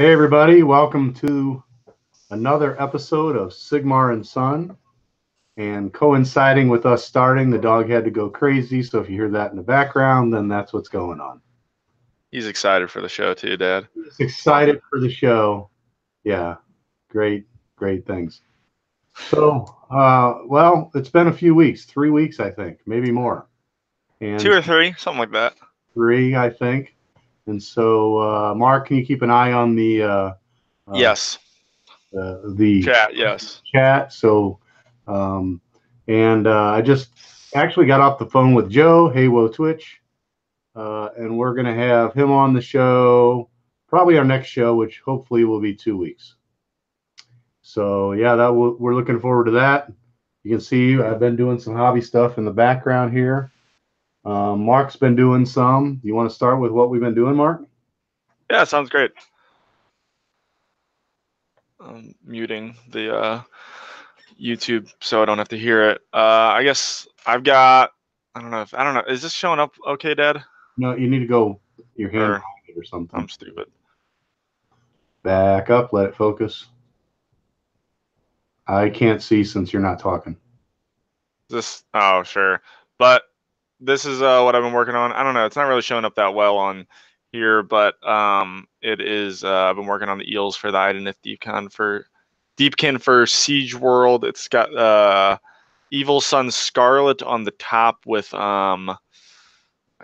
Hey everybody, welcome to another episode of Sigmar and Son. And coinciding with us starting, the dog had to go crazy, so if you hear that in the background, then that's what's going on. He's excited for the show too, Dad. He's excited for the show. Yeah, great things. So, well, it's been a few weeks, 3 weeks, I think, maybe more. And 2 or 3, something like that. 3, I think. And so, Mark, can you keep an eye on the Yes. the Chat, yes. chat? So, I just actually got off the phone with Joe, Hey Whoa Twitch, and we're going to have him on the show, probably our next show, which hopefully will be 2 weeks. So, yeah, we're looking forward to that. You can see I've been doing some hobby stuff in the background here. Mark's been doing some. You want to start with what we've been doing, Mark? Yeah, sounds great. I'm muting the YouTube so I don't have to hear it. I guess I've got. I don't know. Is this showing up okay, Dad? No, you need to go your hand or something. I'm stupid. Back up. Let it focus. I can't see since you're not talking. Oh, sure. But this is what I've been working on. I don't know. It's not really showing up that well on here, but it is. I've been working on the eels for the Idenith Deepkin for SiegeWorld. It's got Evil Sun Scarlet on the top with I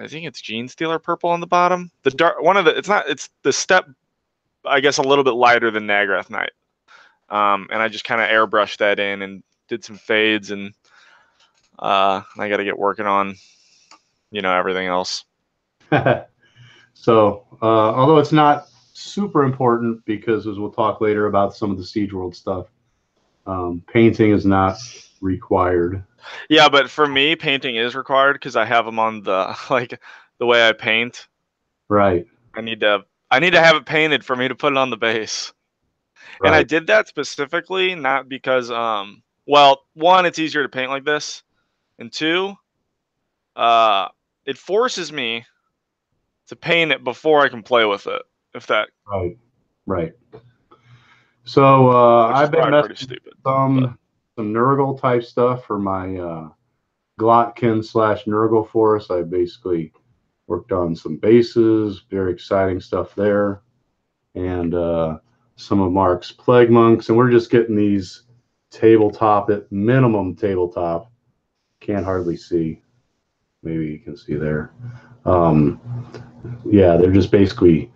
think it's Gene Stealer purple on the bottom. The dark one of the. It's the step. I guess a little bit lighter than Nagrath Knight. And I just kind of airbrushed that in and did some fades, and I got to get working on, everything else. So, although it's not super important, because as we'll talk later about some of the SiegeWorld stuff, painting is not required. Yeah, but for me, painting is required because I have them on the way I paint. Right. I need to have it painted for me to put it on the base. Right. And I did that specifically not because well, one, it's easier to paint like this, and two, it forces me to paint it before I can play with it. If that right. So I've been messing pretty stupid. Some Nurgle type stuff for my Glotkin / Nurgle force. I basically worked on some bases, very exciting stuff there, and some of Mark's Plague Monks, and we're just getting these tabletop, at minimum tabletop. Can't hardly see. Maybe you can see there. Yeah, they're just basically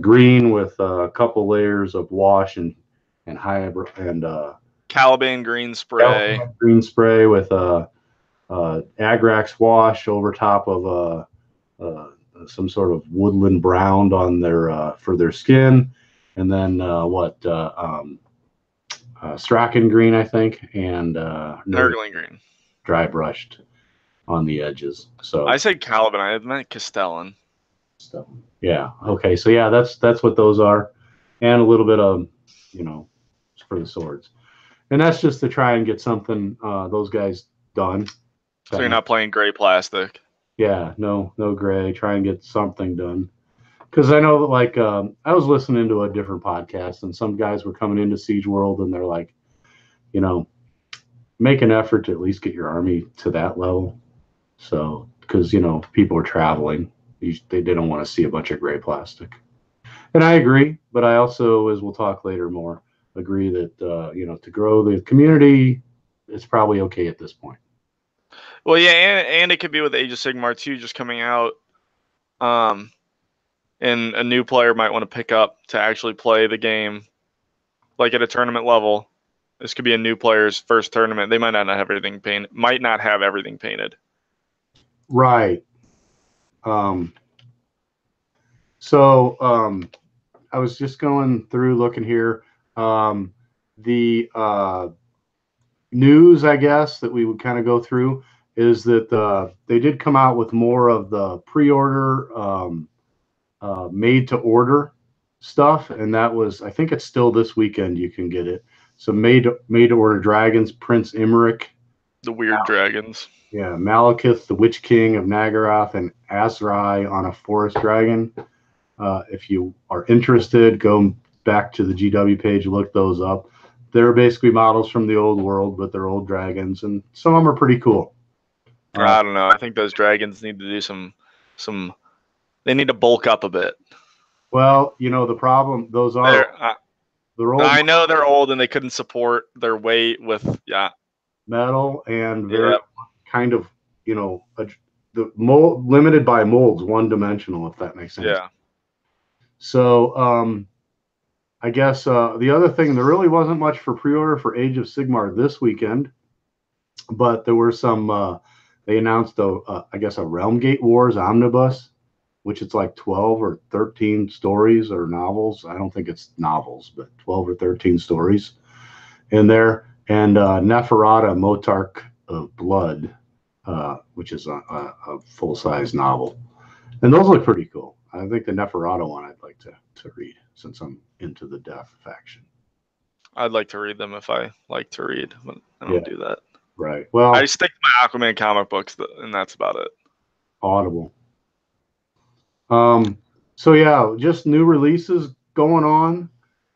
green with a couple layers of wash and hybrid and Caliban green spray. Green spray with Agrax wash over top of some sort of woodland brown on their for their skin, and then Strachan green, I think, and Nurgling green, dry brushed on the edges. So I said Caliban. I meant Castellan. So, yeah. Okay. So yeah, that's what those are, and a little bit of, for the swords, and that's just to try and get something those guys done. So you're not playing gray plastic. Yeah. No gray. Try and get something done. Because I know that, like, I was listening to a different podcast, and some guys were coming into SiegeWorld, and they're like, make an effort to at least get your army to that level. So, because people are traveling. They don't want to see a bunch of gray plastic. And I agree, but I also, as we'll talk later more, agree that, to grow the community, it's probably okay at this point. Well, yeah, and it could be with Age of Sigmar 2 just coming out, and a new player might want to pick up to actually play the game, like at a tournament level. This could be a new player's first tournament. They might not have everything painted. Right. I was just going through looking here. The news, I guess, that we would kind of go through is that they did come out with more of the pre-order, made to order stuff, and that was, I think it's still this weekend you can get it. So made to order dragons, Prince Imric, the weird dragons. Yeah, Malekith, the Witch King of Nagaroth, and Azrai on a forest dragon. If you are interested, go back to the GW page, look those up. They're basically models from the old world, but they're old dragons, and some of them are pretty cool. I don't know. I think those dragons need to do some. They need to bulk up a bit. Well, the problem, those are they're old. I know they're old and they couldn't support their weight with metal and very kind of the mold limited by molds, one dimensional, if that makes sense. Yeah. So I guess the other thing, there really wasn't much for pre-order for Age of Sigmar this weekend, but there were some. They announced I guess a Realm Gate Wars omnibus, which it's like 12 or 13 stories or novels. I don't think it's novels, but 12 or 13 stories in there. And Neferata, Motarch of Blood, which is a full-size novel. And those look pretty cool. I think the Neferata one I'd like to read, since I'm into the Death faction. I'd like to read them if I like to read, but I don't do that. Right. Well, I stick to my Aquaman comic books, and that's about it. Audible. So yeah, just new releases going on.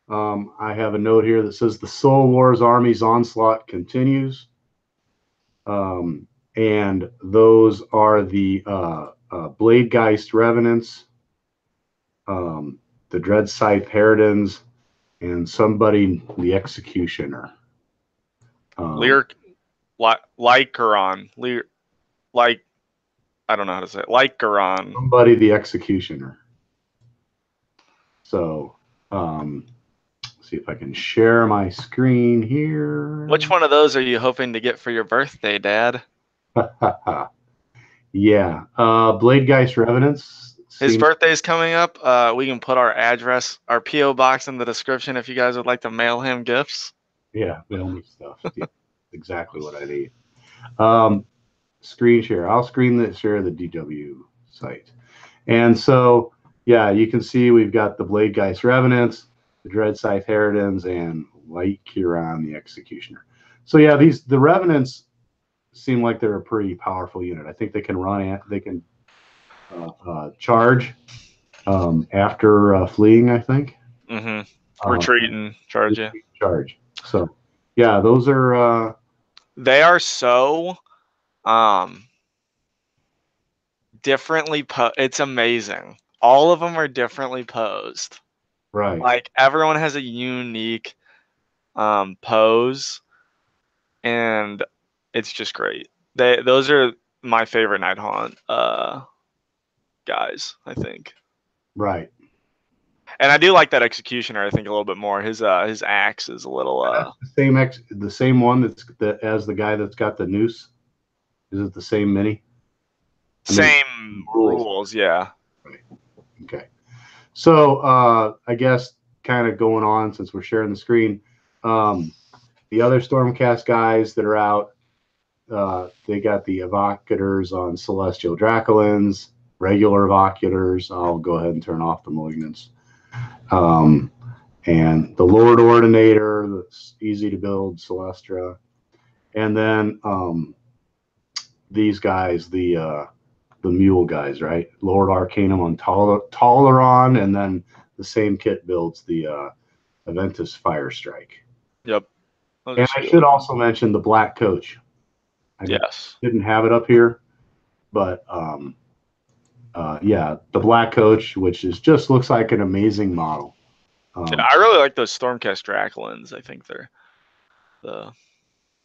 I have a note here that says the Soul Wars Army's onslaught continues. And those are the Bladegeist Revenants, the Dread Scythe Harridans, and somebody, the Executioner. Lycaron. I don't know how to say it. Lycaron. Somebody, the Executioner. So, see if I can share my screen here. Which one of those are you hoping to get for your birthday, Dad? Yeah. Bladegeist Revenants. His birthday's coming up. We can put our address, our P.O. box in the description if you guys would like to mail him gifts. Yeah, mail me stuff. Yeah, exactly what I need. Screen share. I'll share the DW site. And so, yeah, you can see we've got the Bladegeist Revenants, the Dread Scythe Harridans, and Lycaron, the Executioner. So yeah, the Revenants seem like they're a pretty powerful unit. I think they can charge after fleeing, I think. Mm-hmm. Retreating, charge, yeah. Charge. So yeah, those are they are so differently it's amazing. All of them are differently posed. Right. Like everyone has a unique pose, and it's just great. Those are my favorite Nighthaunt guys, I think. Right. And I do like that Executioner, I think, a little bit more. His axe is a little the same one as the guy that's got the noose. Is it the same mini? Same rules, yeah. Right. Okay. So I guess kind of going on, since we're sharing the screen, the other Stormcast guys that are out, they got the Evocators on Celestial Dracolins, regular Evocators. I'll go ahead and turn off the Malignants. And the Lord Ordinator, that's easy to build, Celestra. And then these guys, the Mule guys, right? Lord Arcanum on Toleron, and then the same kit builds the Aventus Firestrike. Yep. And I should also mention the Black Coach. I didn't have it up here, but yeah, the Black Coach, which just looks like an amazing model. Yeah, I really like those Stormcast Dracolins. I think they're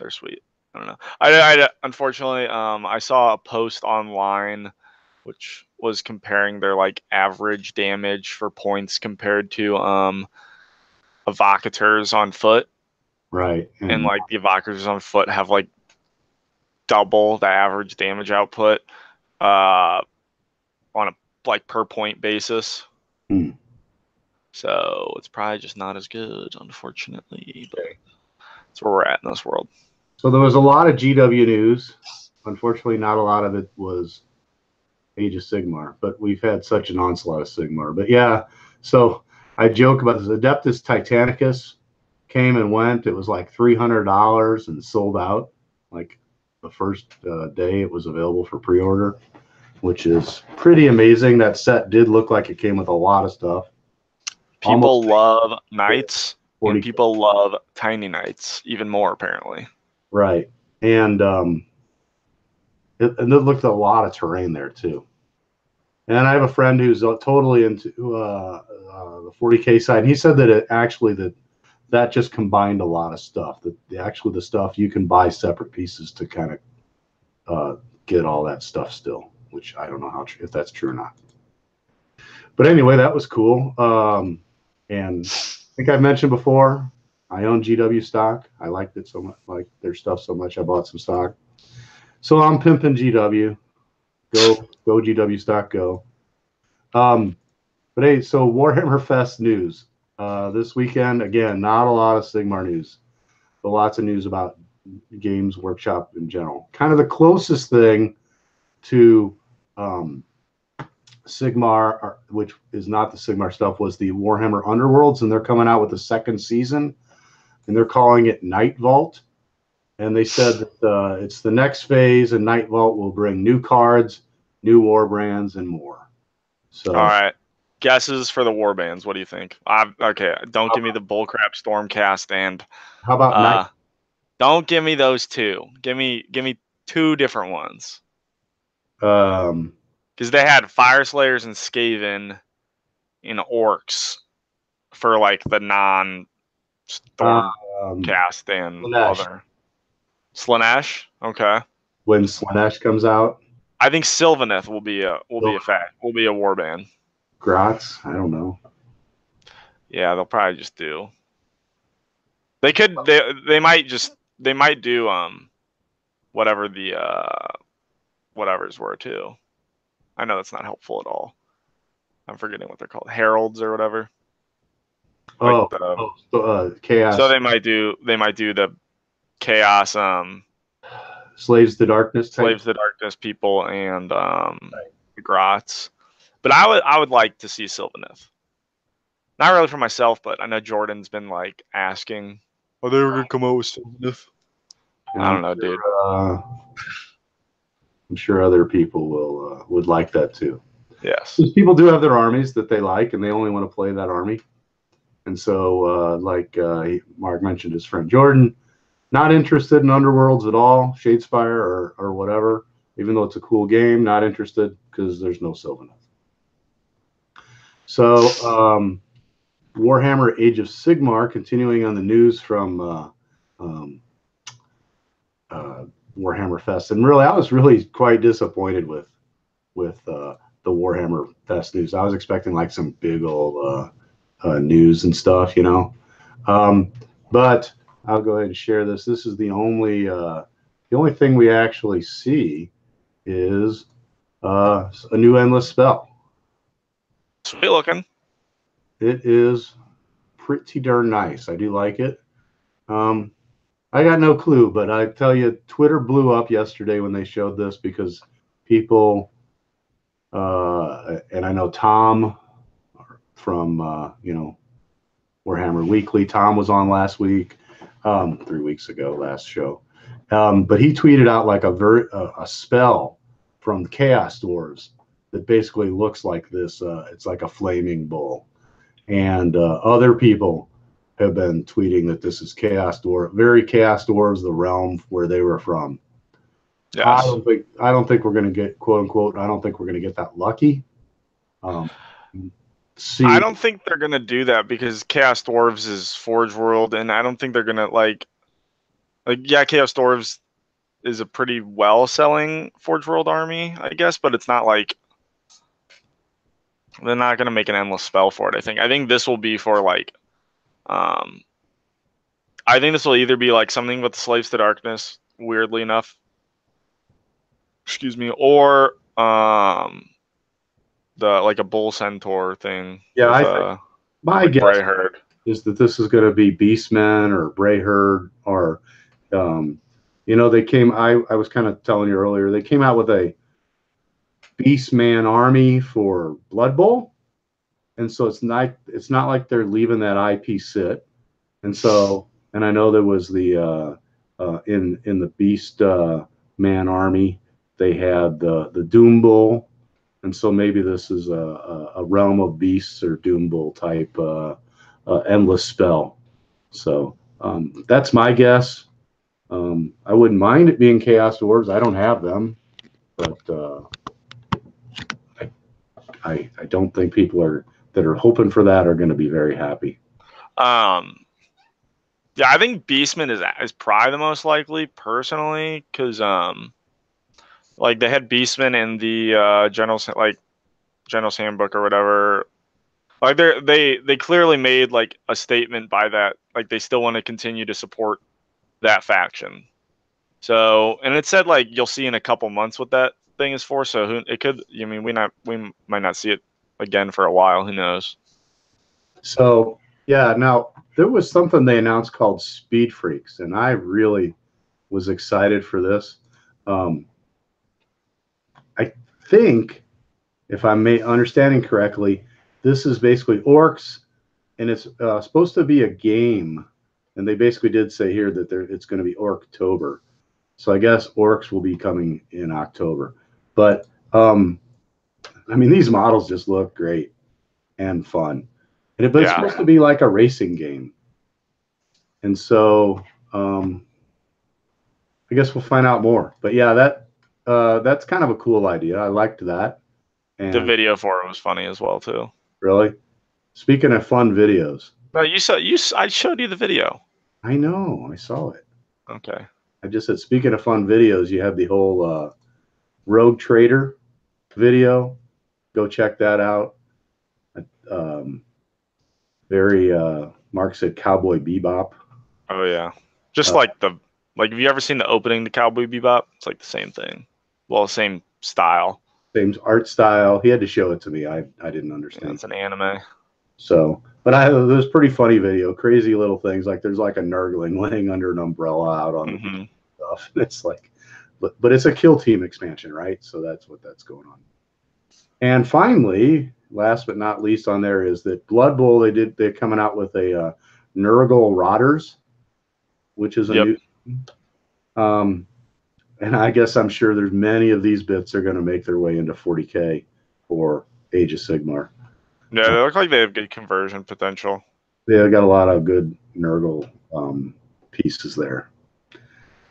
sweet. I don't know. I unfortunately I saw a post online which was comparing their like average damage for points compared to Evocators on foot. Right. And like the Evocators on foot have like double the average damage output on a like per point basis. So it's probably just not as good, unfortunately. But that's where we're at in this world. So there was a lot of GW news. Unfortunately, not a lot of it was Age of Sigmar, but we've had such an onslaught of Sigmar. But yeah, so I joke about this. Adeptus Titanicus came and went. It was like $300 and sold out like the first day it was available for pre-order. which is pretty amazing. That set did look like it came with a lot of stuff. People love knights, 40K. and people love tiny knights even more, apparently. Right. And it looked at a lot of terrain there too. And I have a friend who's totally into the 40K side. And he said that that just combined a lot of stuff. That the stuff you can buy separate pieces to kind of get all that stuff still, which I don't know if that's true or not. But anyway, that was cool. And I think I've mentioned before, I own GW stock. I liked it so much, like their stuff so much, I bought some stock. So I'm pimping GW. Go GW stock, go. But hey, so Warhammer Fest news. This weekend, again, not a lot of Sigmar news, but lots of news about Games Workshop in general. Kind of the closest thing to Sigmar, which is not the Sigmar stuff, was the Warhammer Underworlds, and they're coming out with the second season, and they're calling it Night Vault. And they said that it's the next phase, and Night Vault will bring new cards, new war brands, and more. So, all right, guesses for the war bands. What do you think? Okay, don't give me the bullcrap Stormcast and how about Night? Don't give me those two. Give me two different ones. Because they had Fire Slayers and Skaven in Orcs for like the non-Stormcast and Slaanesh. other. Slaanesh, okay. When Slaanesh comes out, I think Sylvaneth will be a warband. Gratz, I don't know. Yeah, they'll probably just do. They might do whatever the whatevers were too. I know that's not helpful at all. I'm forgetting what they're called, heralds or whatever. Chaos. So they might do the chaos Slaves to Darkness people and Grotz. But I would like to see Sylvaneth. Not really for myself, but I know Jordan's been like asking, are they ever gonna come out with Sylvaneth? I don't know, dude. I'm sure other people would like that too. Yes. People do have their armies that they like, and they only want to play that army. And so, Mark mentioned, his friend Jordan, not interested in Underworlds at all, Shadespire or whatever, even though it's a cool game, not interested because there's no Sylvaneth. So, Warhammer Age of Sigmar, continuing on the news from Warhammer Fest. And really, I was really quite disappointed with the Warhammer Fest news. I was expecting like some big old news and stuff, you know. But I'll go ahead and share this. This is the only thing we actually see is a new endless spell. Sweet looking. It is pretty darn nice. I do like it. I got no clue, but I tell you, Twitter blew up yesterday when they showed this because people, and I know Tom from Warhammer Weekly. Tom was on last week, 3 weeks ago, last show. But he tweeted out like a spell from the Chaos Dwarves that basically looks like this. It's like a flaming bull. And other people have been tweeting that this is Chaos Dwarf, very Chaos Dwarves, the realm where they were from. Yes. I don't think we're going to get, quote unquote, I don't think we're going to get that lucky. I don't think they're going to do that because Chaos Dwarves is Forge World, and I don't think they're going to yeah, Chaos Dwarves is a pretty well-selling Forge World army, I guess, but it's not like they're not going to make an endless spell for it. I think this will be for like I think this will either be like something with the Slaves to Darkness, weirdly enough, or the like a Bull Centaur thing. Yeah, I think my guess Brayherd is that this is going to be Beastmen or Brayherd or they came. I was kind of telling you earlier, they came out with a Beastman army for Blood Bowl, and so it's not like they're leaving that IP sit, and so. And I know there was the in the Beast Man army, they had the Doom Bull, and so maybe this is a realm of beasts or Doom Bull type endless spell. So that's my guess. I wouldn't mind it being Chaos Dwarves. I don't have them, but I don't think people that are hoping for that are going to be very happy. Yeah, I think Beastman is probably the most likely personally, because like they had Beastman in the General's Handbook or whatever. Like they clearly made like a statement by that, like they still want to continue to support that faction. So, and it said like you'll see in a couple months what that thing is for. So it could. I mean, we might not see it again for a while. Who knows? So yeah, now there was something they announced called Speed Freaks, and I really was excited for this. I think, if I'm understanding correctly, this is basically orcs, and it's supposed to be a game. And they basically did say here that it's going to be Orktober. So I guess orcs will be coming in October. But I mean, these models just look great and fun. But it's supposed to be like a racing game. And so I guess we'll find out more. But yeah, that's kind of a cool idea. I liked that. And the video for it was funny as well too. Really? Speaking of fun videos. No, I showed you the video. I know, I saw it. Okay. I just said, speaking of fun videos, you have the whole Rogue Trader video. Go check that out. Mark said Cowboy Bebop. Oh yeah, just like have you ever seen the opening to Cowboy Bebop? It's like the same thing. Well, same style. Same art style. He had to show it to me. I didn't understand. Yeah, it's an anime. So, but it was a pretty funny video. Crazy little things, like there's like a Nurgling laying under an umbrella out on the stuff. It's like, but it's a Kill Team expansion, right? So that's going on. And finally, last but not least on there is that Blood Bowl, they're coming out with a Nurgle Rotters, which is a new and I guess I'm sure there's many of these bits are going to make their way into 40K or Age of Sigmar. Yeah, they look like they have good conversion potential. They got a lot of good Nurgle pieces there.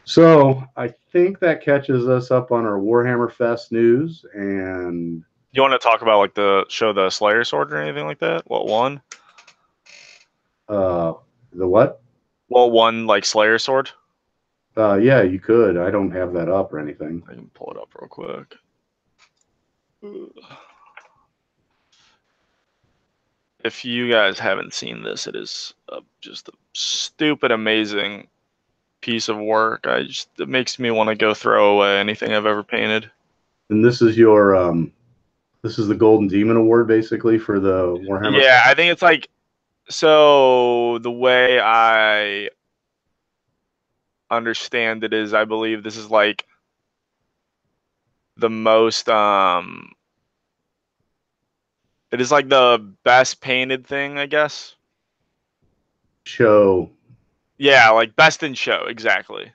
So I think that catches us up on our Warhammer Fest news. And you want to talk about like the Slayer sword or anything like that? What won? The what? What won like Slayer sword? Yeah, you could. I don't have that up or anything. I can pull it up real quick. If you guys haven't seen this, it is just a stupid, amazing piece of work. It makes me want to go throw away anything I've ever painted. And this is your this is the Golden Demon Award basically for the Warhammer. Yeah, I think it's like, so the way I understand it is, I believe this is like the most it is like the best painted thing, I guess. Show. Yeah, like best in show, exactly.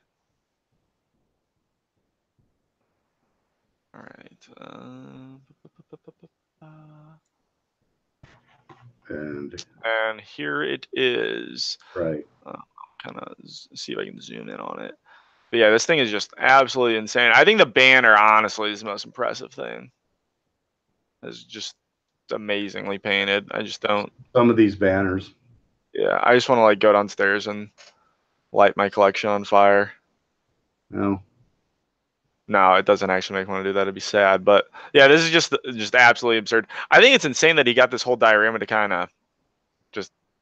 All right. And here it is. Right. Kind of see if I can zoom in on it. But yeah, this thing is just absolutely insane. I think the banner, honestly, is the most impressive thing. It's just amazingly painted. I just don't. Some of these banners. Yeah, I just want to like go downstairs and light my collection on fire. No. No, it doesn't actually make me want to do that. It'd be sad. But yeah, this is just absolutely absurd. I think it's insane that he got this whole diorama to kind of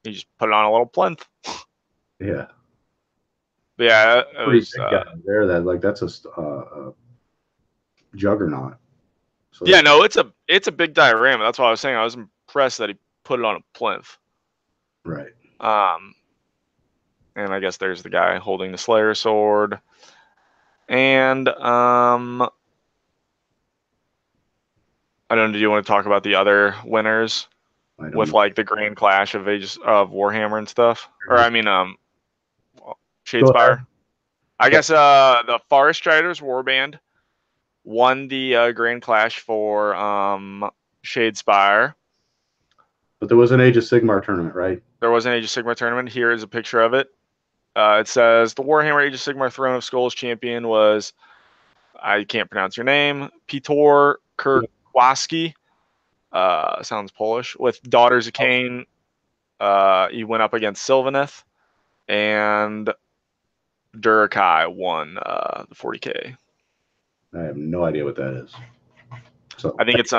he just put it on a little plinth. Yeah. But yeah, it was there. That's a juggernaut. So yeah, no, it's a big diorama. That's why I was saying I was impressed that he put it on a plinth. Right. And I guess there's the guy holding the Slayer sword. And I don't know, do you want to talk about the other winners with like the Grand Clash of Warhammer and stuff? Or I mean Shadespire. I guess the Forest Riders Warband won the Grand Clash for Shadespire. But there was an Age of Sigmar tournament, right? There was an Age of Sigmar tournament. Here is a picture of it. It says the Warhammer Age of Sigmar Throne of Skulls champion was, I can't pronounce your name, Piotr Kurkowski. Sounds Polish. With Daughters of Cain, he went up against Sylvaneth, and Durakai won the 40K. I have no idea what that is. So I think it's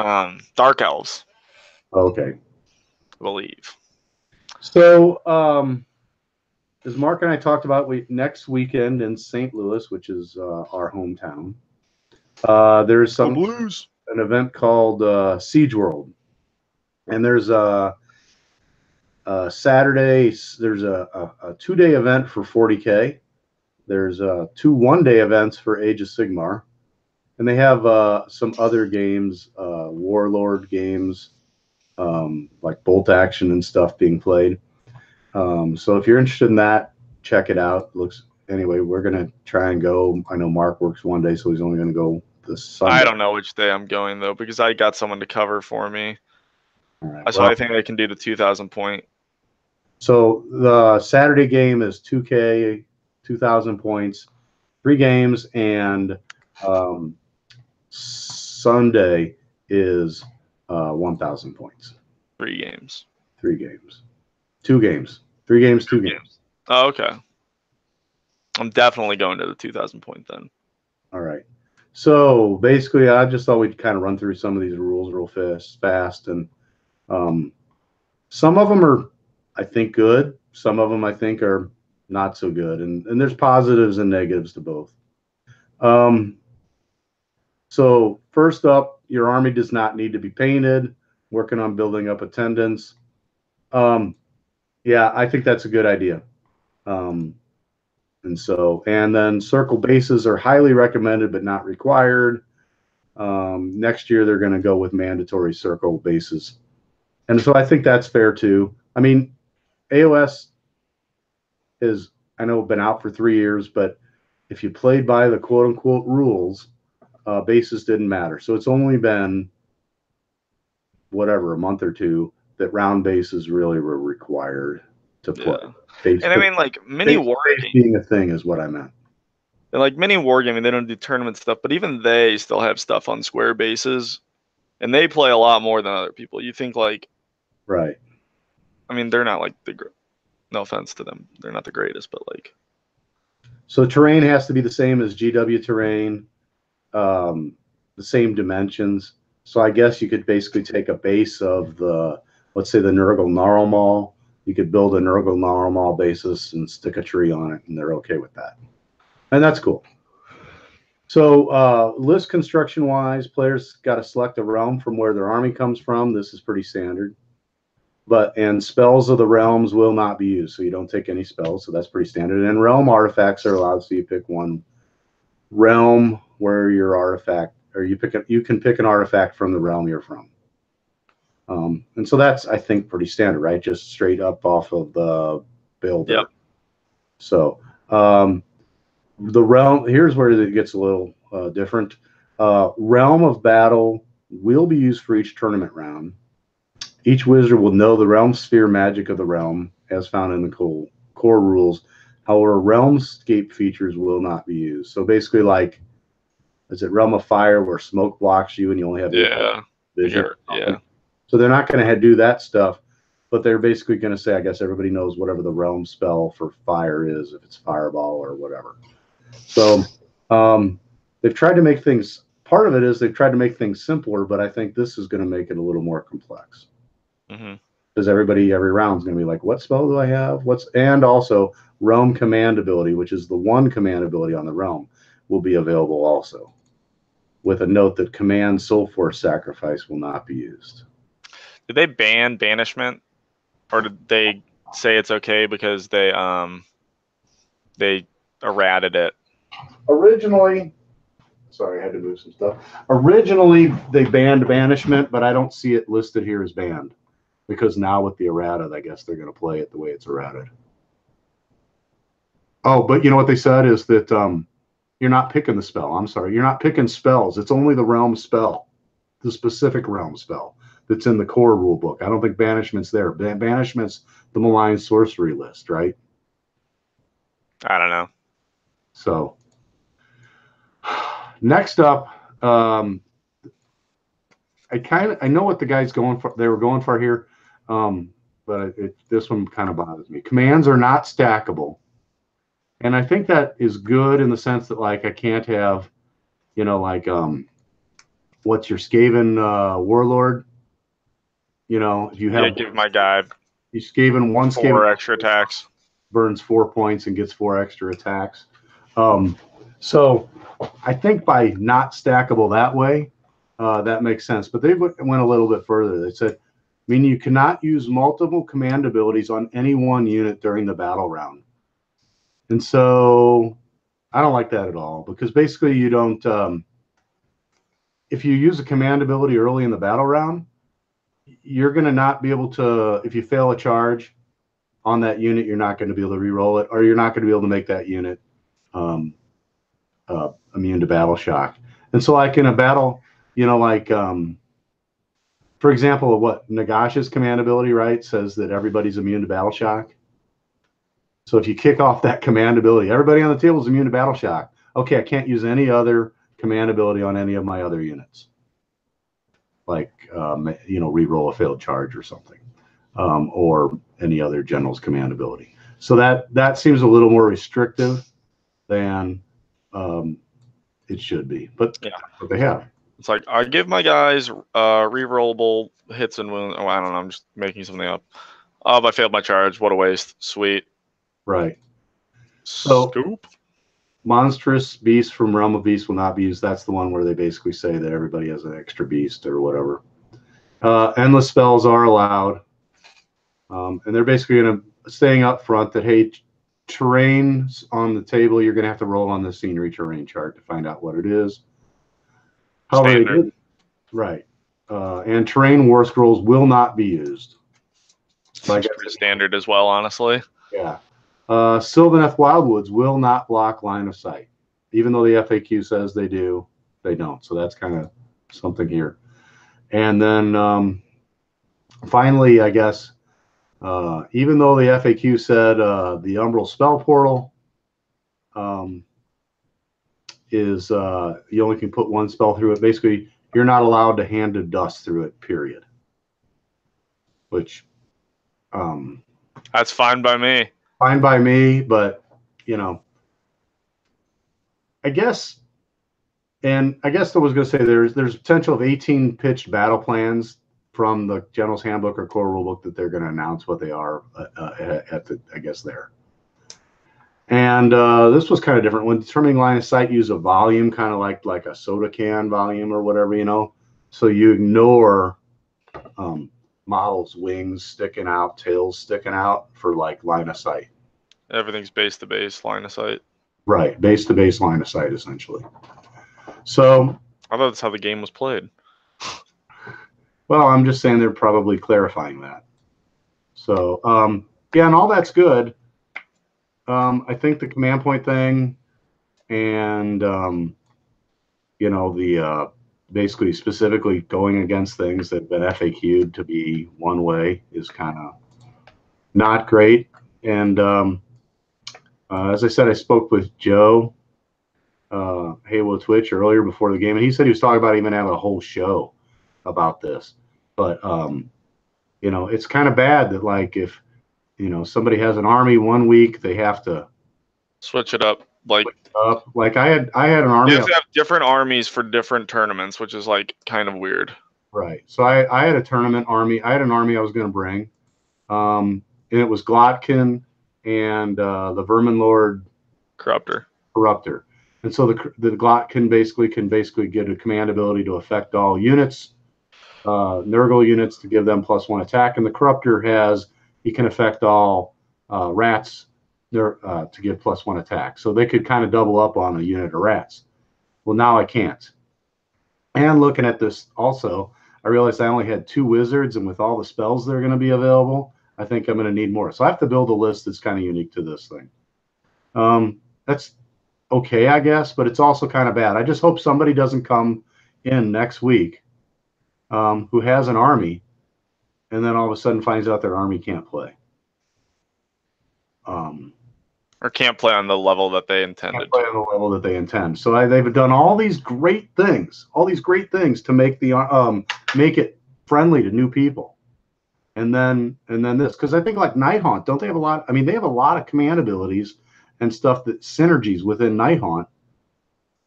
Dark Elves. Okay. I believe. So, as Mark and I talked about, next weekend in St. Louis, which is our hometown, there's an event called SiegeWorld, and there's a Saturday. There's a 2-day event for 40K. There's 2 one-day events for Age of Sigmar, and they have some other games, Warlord games, like Bolt Action and stuff being played. So if you're interested in that, check it out. Anyway, we're gonna try and go. I know Mark works one day, so he's only gonna go this Sunday. I don't know which day I'm going though, because I got someone to cover for me. All right, so I think I can do the 2,000 point. So the Saturday game is 2K, 2,000 points, 3 games, and Sunday is 1,000 points. 3 games. 3 games. 2 games. 3 games, 2 games. Oh, okay. I'm definitely going to the 2,000 point then. All right. So basically, I just thought we'd kind of run through some of these rules real fast, and some of them are, I think, good. Some of them I think are not so good, and there's positives and negatives to both. So first up, your army does not need to be painted. Working on building up attendance. Yeah, I think that's a good idea. And then circle bases are highly recommended but not required. Next year they're going to go with mandatory circle bases, and so I think that's fair too. I mean, AOS is, I know, been out for 3 years, but if you played by the quote unquote rules, bases didn't matter. So it's only been whatever, a month or 2 that round bases really were required to play. Yeah. And I mean, like, mini wargaming being a thing is what I meant. And like mini wargaming, they don't do tournament stuff, but even they still have stuff on square bases, and they play a lot more than other people. You think, like, right? I mean, they're not like no offense to them, they're not the greatest, but like. So terrain has to be the same as GW terrain, the same dimensions. So I guess you could basically take a base of the, let's say, the Nurgle Gnarlmaul. You could build a Nurgle Gnarlmaul basis and stick a tree on it, and they're okay with that. And that's cool. So list construction wise, players got to select a realm from where their army comes from. This is pretty standard. And spells of the realms will not be used. So you don't take any spells. So that's pretty standard. And realm artifacts are allowed. So you pick one realm where your artifact, or you can pick an artifact from the realm you're from. And so that's, I think, pretty standard, right? Just straight up off of the builder. Yep. So the realm, here's where it gets a little different. Realm of battle will be used for each tournament round. Each wizard will know the realm sphere magic of the realm as found in the core rules. However, realmscape features will not be used. So basically, like, is it Realm of Fire where smoke blocks you and you only have vision? Yeah. So they're not going to do that stuff, but they're basically going to say, I guess everybody knows whatever the realm spell for fire is, if it's fireball or whatever. So they've tried to make things, part of it is they've tried to make things simpler, but I think this is going to make it a little more complex. Because every round is going to be like, what spell do I have? And also realm command ability, which is the one command ability on the realm, will be available also, with a note that command soul force sacrifice will not be used. Did they ban banishment, or did they say it's okay because they errated it? Originally, sorry, I had to move some stuff. Originally, they banned banishment, but I don't see it listed here as banned, because now with the errata, I guess they're going to play it the way it's errated. Oh, but you know what they said is that You're not picking the spell. I'm sorry. You're not picking spells. It's only the realm spell, the specific realm spell that's in the core rule book. I don't think banishment's there. Banishment's the malign sorcery list, right? I don't know. So next up, I know what the guys going for. They were going for here, but this one kind of bothers me. Commands are not stackable, and I think that is good in the sense that like I can't have, like what's your Skaven warlord? If you have give my guy you Skaven one 4 Skaven extra attacks. burns 4 points and gets 4 extra attacks. So I think by not stackable that way, that makes sense. But they went a little bit further. They said, you cannot use multiple command abilities on any one unit during the battle round. And so I don't like that at all, because basically you don't, if you use a command ability early in the battle round, you're going to not be able to, if you fail a charge on that unit, you're not going to be able to re-roll it, or you're not going to be able to make that unit immune to battle shock. And so like in a battle, for example, what Nagash's command ability, right, says that everybody's immune to battle shock. So if you kick off that command ability, everybody on the table is immune to battle shock. Okay, I can't use any other command ability on any of my other units. Like, re-roll a failed charge or something, or any other general's command ability. So that seems a little more restrictive than it should be. But yeah, what they have. It's like I give my guys re-rollable hits and wounds. Oh, I don't know. I'm just making something up. Oh, I failed my charge. What a waste. Sweet. Right. So, Scoop. Monstrous beast from Realm of Beasts will not be used. That's the one where they basically say that everybody has an extra beast or whatever. Endless spells are allowed. And they're basically going to staying up front that, hey, terrains on the table, you're going to have to roll on the scenery terrain chart to find out what it is. Standard. Right. And terrain war scrolls will not be used. Seems pretty standard as well, honestly. Yeah. Sylvaneth Wildwoods will not block line of sight. Even though the FAQ says they do, they don't. So that's kind of something here. And then finally, I guess, even though the FAQ said the Umbral Spell Portal is you only can put one spell through it, basically you're not allowed to hand to dust through it, period. Which that's fine by me. Fine by me, but I guess I was going to say there's potential of 18 pitched battle plans from the General's Handbook or Core Rulebook that they're going to announce what they are at the, I guess, there. And this was kind of different. When determining line of sight, use a volume, kind of like a soda can volume or whatever, So you ignore models' wings sticking out, tails sticking out for like line of sight. Everything's base to base line of sight. Right, base to base line of sight, essentially. So I thought that's how the game was played. Well, I'm just saying they're probably clarifying that. So yeah, and all that's good. I think the command point thing and the basically specifically going against things that have been FAQ'd to be one way is kind of not great. And as I said, I spoke with Joe Halo Twitch earlier before the game, and he said he was talking about even having a whole show about this. But it's kind of bad that like if somebody has an army one week, they have to switch it up. Like I had an army. You have to have different armies for different tournaments, which is like kind of weird. Right. So I had a tournament army. I had an army I was going to bring, and it was Glotkin and the Vermin Lord Corruptor. And so the Glotkin can basically get a command ability to affect all units, Nurgle units to give them +1 attack, and the Corruptor he can affect all rats to give +1 attack. So they could kind of double up on a unit of rats. Well, now I can't. And looking at this also, I realized I only had 2 wizards, and with all the spells that are going to be available, I think I'm going to need more. So I have to build a list that's kind of unique to this thing. That's okay, I guess, but it's also kind of bad. I just hope somebody doesn't come in next week who has an army and then all of a sudden finds out their army can't play. Or can't play on the level that they intended. Can't play on the level that they intend. So they've done all these great things to make the make it friendly to new people. And then this, because I think like Nighthaunt, don't they have a lot? I mean, they have a lot of command abilities and stuff that synergies within Nighthaunt.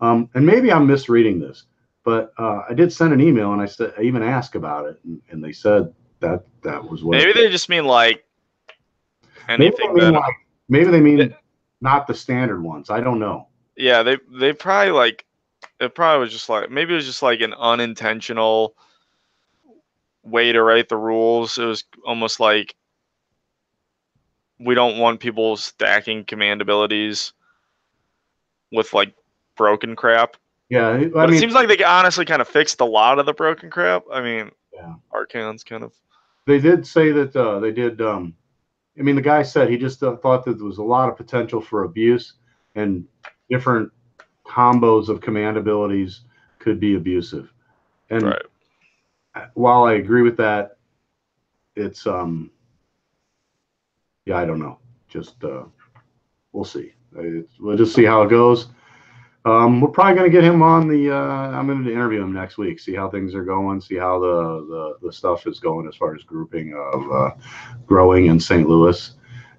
And maybe I'm misreading this, but I did send an email and I even asked about it, and they said that was what. Maybe they just mean like anything maybe they mean not the standard ones. I don't know. Yeah, they probably like it probably was just like maybe it was just like an unintentional way to write the rules. It was almost like we don't want people stacking command abilities with like broken crap. Yeah, but it seems like they honestly kind of fixed a lot of the broken crap. I mean, yeah, Archaon's kind of. They did say that they did. I mean, the guy said he just thought that there was a lot of potential for abuse, and different combos of command abilities could be abusive. And while I agree with that, it's yeah, I don't know. Just we'll see. We'll just see how it goes. We're probably going to get him on the. I'm going to interview him next week. See how things are going. See how the stuff is going as far as grouping of growing in St. Louis,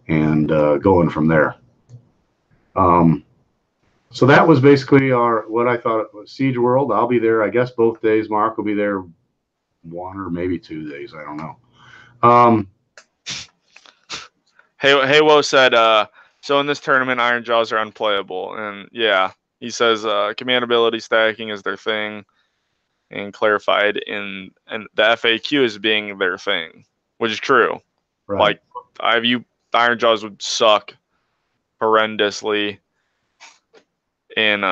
and going from there. So that was basically what I thought it was. SiegeWorld. I'll be there. I guess both days. Mark will be there. 1 or maybe 2 days. I don't know. Haywo said, so in this tournament, Iron Jaws are unplayable, and yeah. He says command ability stacking is their thing, and clarified and the FAQ as being their thing, which is true. Right. Like I view Iron Jaws would suck horrendously, and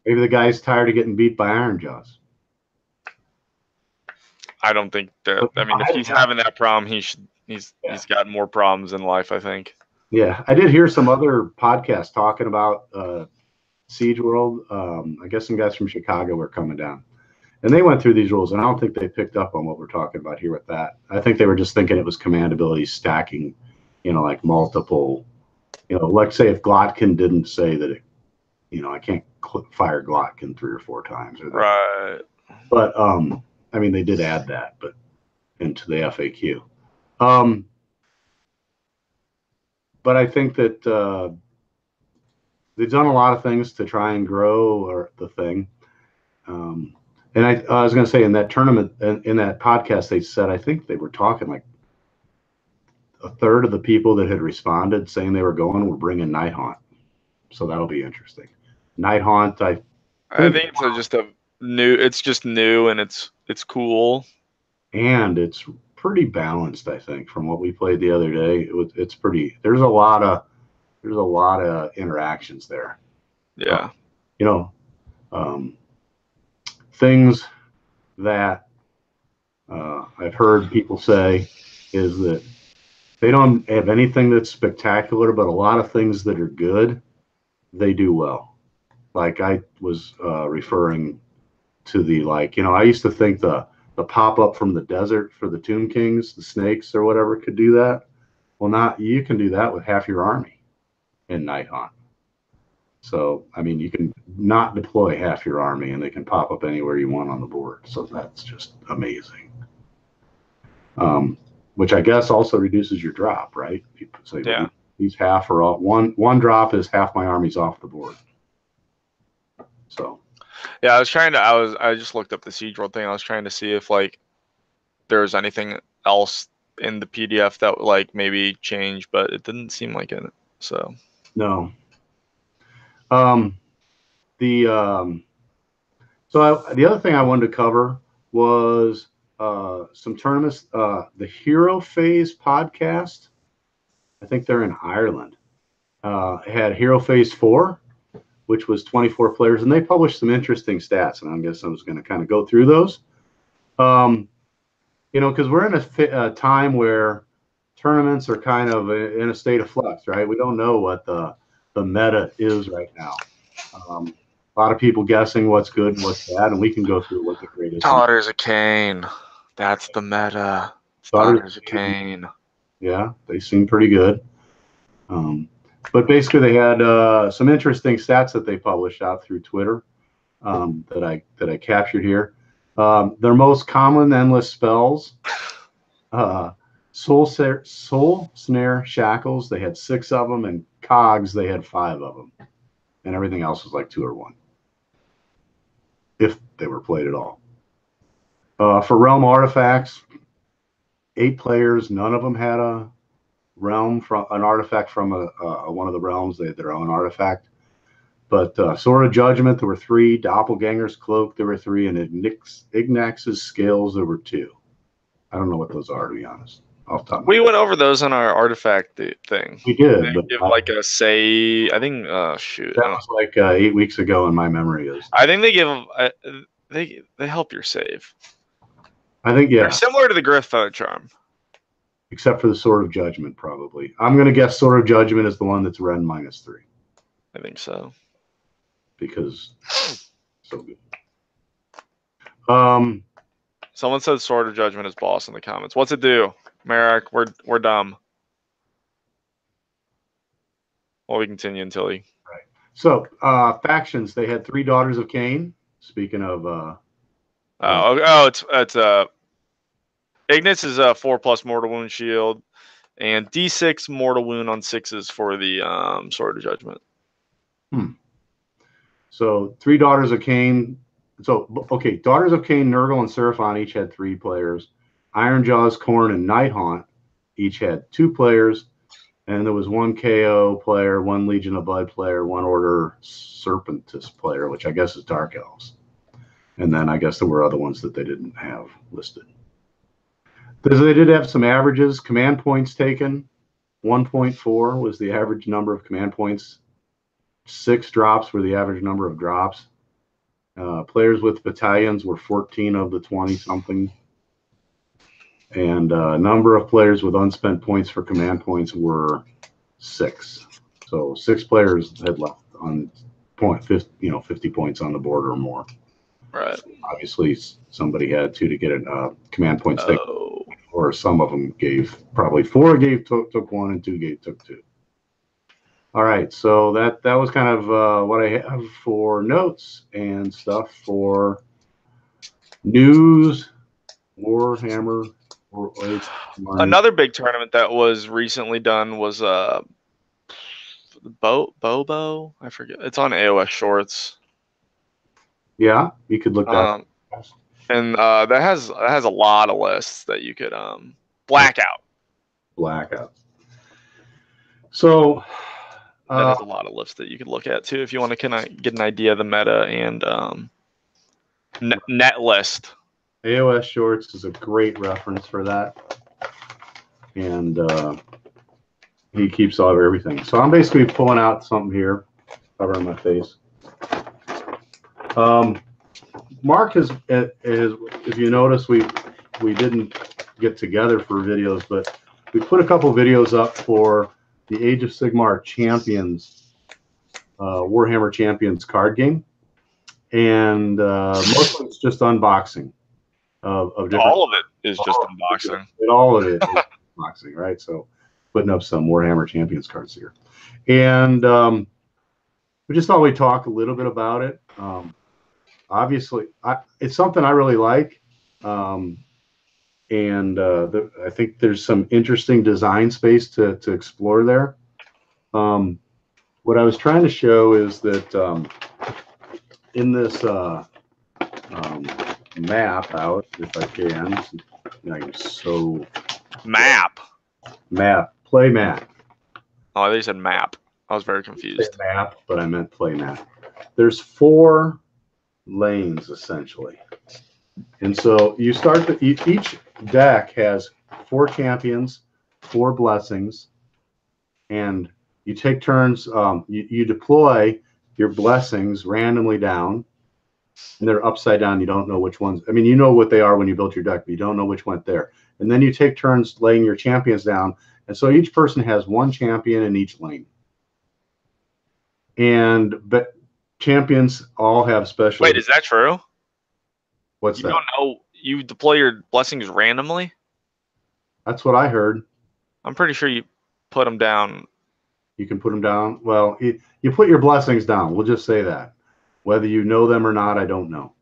maybe the guy's tired of getting beat by Iron Jaws. I don't think that. I mean, if he's having that problem, he's got more problems in life, I think. Yeah, I did hear some other podcasts talking about SiegeWorld. I guess some guys from Chicago were coming down, and they went through these rules, and I don't think they picked up on what we're talking about here with that. I think they were just thinking it was command ability stacking, like multiple, let's say if Glotkin didn't say that it, I can't fire Glotkin 3 or 4 times. Right. But, I mean, they did add that, but into the FAQ. But I think that they've done a lot of things to try and grow the thing. And I was going to say in that tournament, in that podcast, they said, I think they were talking like a third of the people that had responded saying they were going were bringing Nighthaunt. So that'll be interesting. Nighthaunt, I think it's just new and it's cool. And it's pretty balanced, I think, from what we played the other day. It's pretty, there's a lot of interactions there. Yeah. Things that I've heard people say is that they don't have anything that's spectacular, but a lot of things that are good, they do well. Like I was referring to I used to think the pop-up from the desert for the Tomb Kings, the snakes or whatever, could do that. Well, you can do that with half your army in Nighthaunt. So, I mean, you can not deploy half your army, and they can pop up anywhere you want on the board. So that's just amazing. Which I guess also reduces your drop, right? So yeah. These half are all one drop is half my army's off the board. So. Yeah, I just looked up the SiegeWorld thing. I was trying to see if there's anything else in the PDF that maybe changed, but it didn't seem like it. So. No. So the other thing I wanted to cover was some tournaments. The Hero Phase podcast, I think they're in Ireland, had Hero Phase 4, which was 24 players, and they published some interesting stats, and I guess I'm just going to kind of go through those. Because we're in a time where tournaments are kind of in a state of flux, right? We don't know what the meta is right now. A lot of people guessing what's good and what's bad, and we can go through what the greatest. Daughters of Cain. That's the meta. Daughters of Cain. Yeah, they seem pretty good. But basically, they had some interesting stats that they published out through Twitter that I captured here. Their most common endless spells: Soul Snare, Shackles. They had 6 of them, and Cogs. They had 5 of them, and everything else was like 2 or 1, if they were played at all. For realm artifacts, 8 players. None of them had a realm from an artifact from one of the realms. They had their own artifact. But Sword of Judgment, there were 3. Doppelganger's Cloak, there were 3. And Ignax's Scales, there were 2. I don't know what those are, to be honest. We went over those on our artifact thing. We did. They but give like a say. I think. Shoot. That was like 8 weeks ago, in my memory is. I think they give. They help your save. I think, yeah. They're similar to the Griff Feather Charm. Except for the Sword of Judgment, probably. I'm going to guess Sword of Judgment is the one that's Ren -3. I think so. Because so good. Someone said Sword of Judgment is boss in the comments. What's it do? Merrick, we're dumb. Well, we continue until he. Right. So factions, they had 3 Daughters of Cain. Speaking of it's Ignis is a 4+ mortal wound shield, and D6 mortal wound on 6s for the Sword of Judgment. So 3 Daughters of Cain. So okay, Daughters of Cain, Nurgle, and Seraphon each had 3 players. Ironjaw's, Khorne, and Nighthaunt each had 2 players, and there was 1 KO player, 1 Legion of Blood player, 1 Order Serpentis player, which I guess is Dark Elves. And then I guess there were other ones that they didn't have listed. They did have some averages. Command points taken, 1.4 was the average number of command points. 6 drops were the average number of drops. Players with battalions were 14 of the 20-something. And number of players with unspent points for command points were 6. So 6 players had left on 50 points on the board or more. Right. Obviously, somebody had to get a command points taken, or some of them gave, probably 4 took 1 and 2 took 2. All right, so that was kind of what I have for notes and stuff for news. Warhammer. Another big tournament that was recently done was Bobo. I forget. It's on AOS Shorts. Yeah, you could look that. And that has a lot of lists that you could blackout. So that has a lot of lists that you could look at too if you want to kind of get an idea of the meta and net list. AOS Shorts is a great reference for that, and he keeps all of everything. So I'm basically pulling out something here, covering my face. Mark has, if you notice, we didn't get together for videos, but we put a couple videos up for the Age of Sigmar Champions, Warhammer Champions card game, and mostly it's just unboxing of different. All of it is just unboxing. All of it is unboxing, right? So putting up some Warhammer Champions cards here, and we just thought we'd talk a little bit about it. Obviously, it's something I really like, and I think there's some interesting design space to explore there. What I was trying to show is that in this map out, if I can, play map. Oh, they said map. I was very confused. Map, but I meant play map. There's 4 lanes essentially, and so you start each deck has 4 champions, 4 blessings, and you take turns. You deploy your blessings randomly down, and they're upside down. You don't know which ones. I mean, you know what they are when you built your deck, but you don't know which went there. And then you take turns laying your champions down, and so each person has 1 champion in each lane. But champions all have special. Wait, is that true? What's You that? don't know you deploy your blessings randomly? That's what I heard. I'm pretty sure you put them down. You can put them down. Well, you put your blessings down. We'll just say that. Whether you know them or not, I don't know.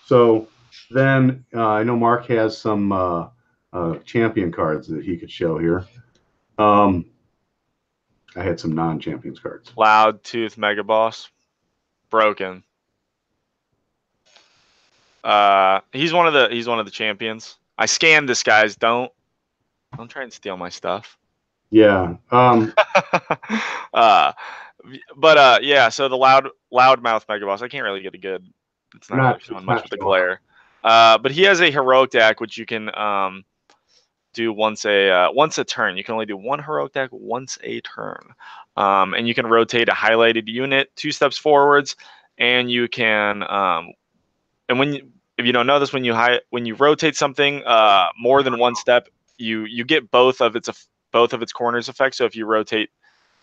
So then I know Mark has some champion cards that he could show here. I had some non-champions cards. Loud Tooth Mega Boss. Broken. He's one of the champions. I scanned this, guys. Don't try and steal my stuff. Yeah. Yeah, so the loudmouth Mega Boss, I can't really get a good. It's not really showing much with the glare. But he has a heroic deck which you can do once a turn. You can only do one heroic deck once a turn. And you can rotate a highlighted unit 2 steps forwards, and you can and if you don't know this, when you rotate something more than 1 step, you get both of its corners effect. So if you rotate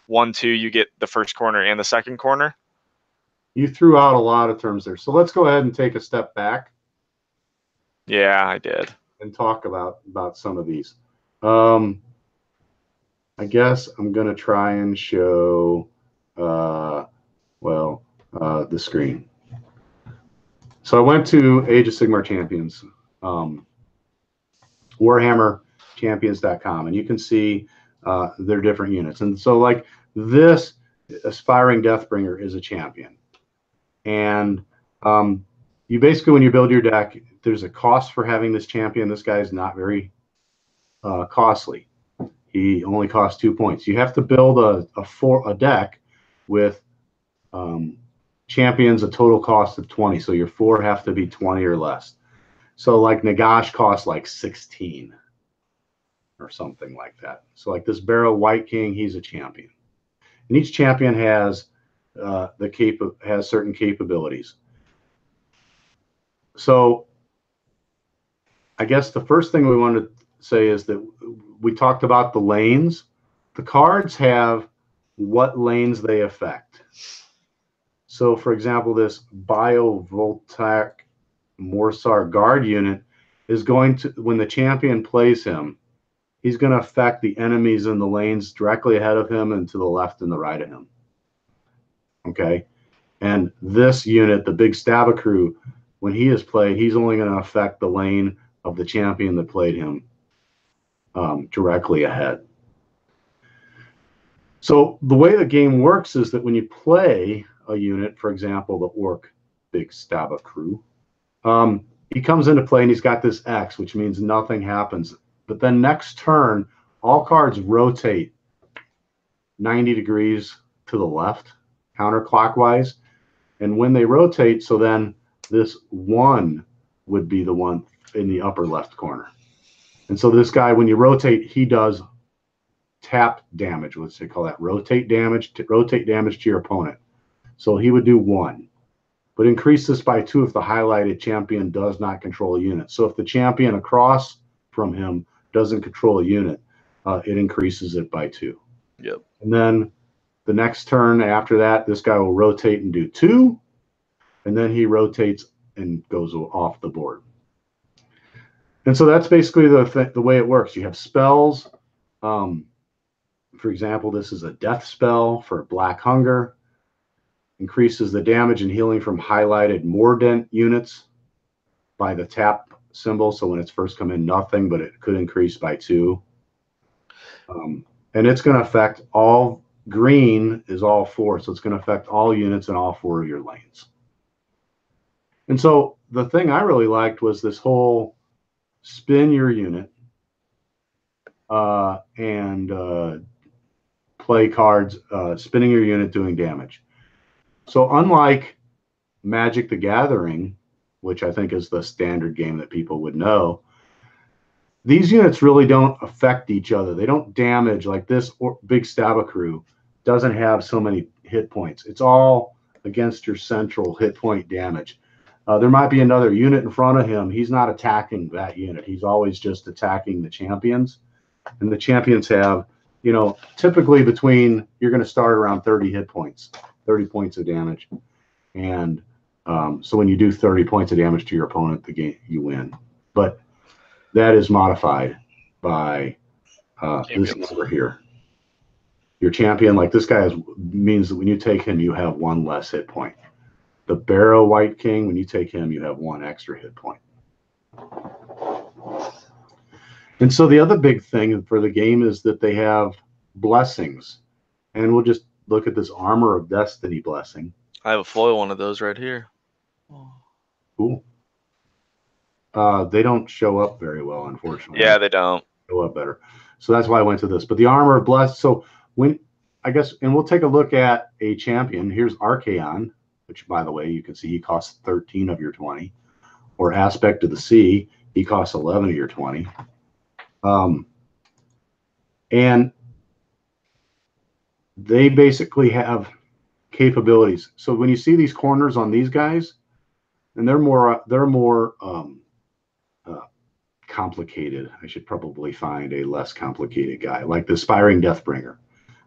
1, 2, you get the first corner and the second corner. You threw out a lot of terms there. So let's go ahead and take a step back. Yeah, I did. And talk about some of these. I guess I'm going to try and show, the screen. So I went to Age of Sigmar Champions, WarhammerChampions.com, and you can see their different units. And so, like, this Aspiring Deathbringer is a champion. And you basically, when you build your deck, there's a cost for having this champion. This guy is not very costly. He only costs 2 points. You have to build a deck with champions a total cost of 20. So your 4 have to be 20 or less. So like Nagash costs like 16 or something like that. So like this Barrow White King, he's a champion. And each champion has certain capabilities. So I guess the first thing we want to say is that we talked about the lanes. The cards have what lanes they affect. So, for example, this Biovoltaic Morsar Guard unit is going to, when the champion plays him, he's going to affect the enemies in the lanes directly ahead of him and to the left and the right of him. Okay? And this unit, the Big Stabacrew, when he is played, he's only going to affect the lane of the champion that played him directly ahead. So the way the game works is that when you play a unit, for example, the Orc Big Stabacrew, he comes into play and he's got this X, which means nothing happens. But then next turn, all cards rotate 90 degrees to the left, counterclockwise. And when they rotate, so then this 1 would be the one in the upper left corner. And so this guy, when you rotate, he does tap damage. Let's say call that rotate damage to your opponent. So he would do 1, but increase this by 2 if the highlighted champion does not control a unit. So if the champion across from him doesn't control a unit, it increases it by 2. Yep. And then the next turn after that, this guy will rotate and do 2, and then he rotates and goes off the board. And so that's basically the way it works. You have spells. For example, this is a death spell for Black Hunger. Increases the damage and healing from highlighted Mordant units by the tap symbol. So when it's first come in, nothing, but it could increase by 2. And it's going to affect all. Green is all 4, so it's going to affect all units in all 4 of your lanes. And so the thing I really liked was this whole spin your unit and play cards, spinning your unit, doing damage. So unlike Magic the Gathering, which I think is the standard game that people would know, these units really don't affect each other. They don't damage. Like this Big Stabacrew doesn't have so many hit points. It's all against your central hit point damage. There might be another unit in front of him. He's not attacking that unit. He's always just attacking the champions. And the champions have you know, typically between, you're going to start around 30 hit points, 30 points of damage. And so when you do 30 points of damage to your opponent, the game, you win. But that is modified by this number here. Your champion, like this guy, means that when you take him, you have 1 less hit point. The Barrow White King, when you take him, you have 1 extra hit point. And so the other big thing for the game is that they have blessings. And we'll just look at this Armor of Destiny blessing. I have a foil one of those right here. Cool. They don't show up very well, unfortunately. Yeah, they don't. Show up better. So that's why I went to this. But the Armor of Blessed. So when, I guess, and we'll take a look at a champion. Here's Archaon, which, by the way, you can see he costs 13 of your 20. Or Aspect of the Sea, he costs 11 of your 20. And they basically have capabilities. So when you see these corners on these guys, and they're more complicated. I should probably find a less complicated guy. Like the Aspiring Deathbringer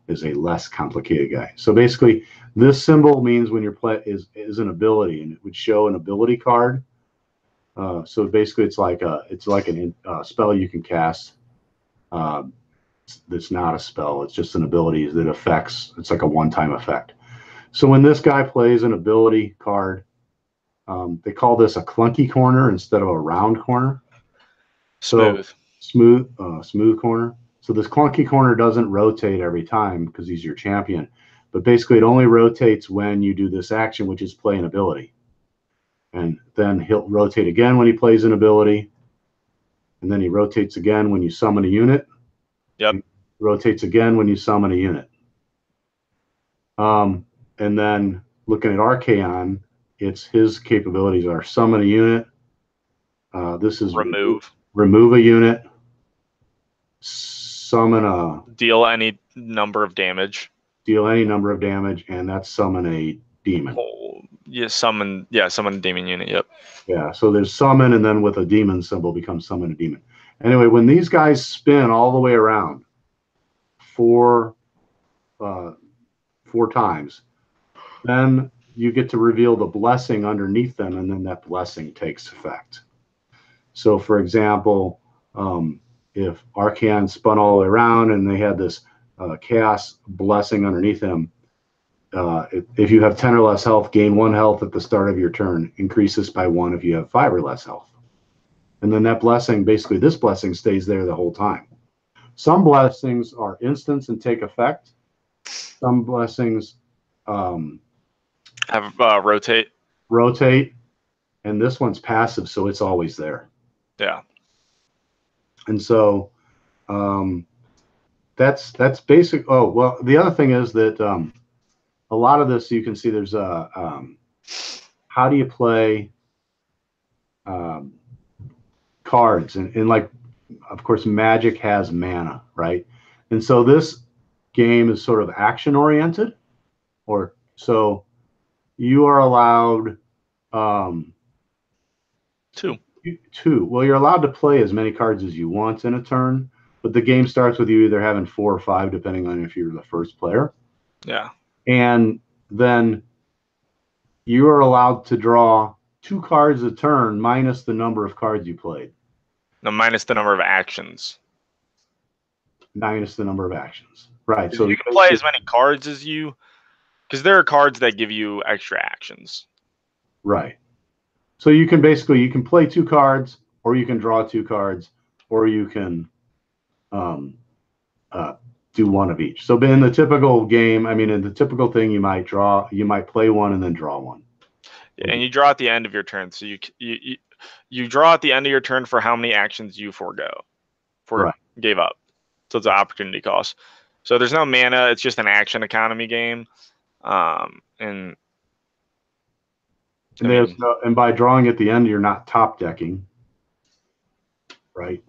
is a less complicated guy. So basically, this symbol means when your play is an ability, and it would show an ability card. So basically, it's like a spell you can cast. That's not a spell. It's just an ability that affects. It's like a one-time effect. So when this guy plays an ability card, they call this a clunky corner instead of a round corner. So smooth corner. So this clunky corner doesn't rotate every time because he's your champion, but basically it only rotates when you do this action, which is play an ability. And then he'll rotate again when he plays an ability. And then he rotates again when you summon a unit. Yep. He rotates again when you summon a unit. And then looking at Archaon, his capabilities are summon a unit. This is remove a unit. Summon a... Deal any number of damage. Deal any number of damage, and that's summon a demon. Oh, summon a demon unit, yep. Yeah, so there's summon, and then with a demon symbol becomes summon a demon. Anyway, when these guys spin all the way around 4 times, then you get to reveal the blessing underneath them, and then that blessing takes effect. So, for example, if Archaon spun all the way around and they had this chaos blessing underneath him, if you have 10 or less health, gain 1 health at the start of your turn, increases by 1 if you have 5 or less health. And then that blessing, basically this blessing stays there the whole time. Some blessings are instants and take effect. Some blessings have rotate, and this one's passive, so it's always there. Yeah. And so that's basic. Oh, well, the other thing is that a lot of this, you can see there's a how do you play cards, and like, of course, Magic has mana, right? And so this game is sort of action oriented, or so you are allowed two. Well, you're allowed to play as many cards as you want in a turn, but the game starts with you either having 4 or 5, depending on if you're the first player. Yeah. And then you are allowed to draw 2 cards a turn minus the number of cards you played. No, minus the number of actions. Minus the number of actions. Right. So you can play as many cards as you, because there are cards that give you extra actions. Right. So you can play 2 cards, or you can draw 2 cards, or you can do 1 of each. So in the typical game, in the typical thing, you might play 1 and then draw 1. Yeah, and you draw at the end of your turn. So you draw at the end of your turn for how many actions you gave up. So it's an opportunity cost. So there's no mana. It's just an action economy game. And by drawing at the end, you're not top decking, right?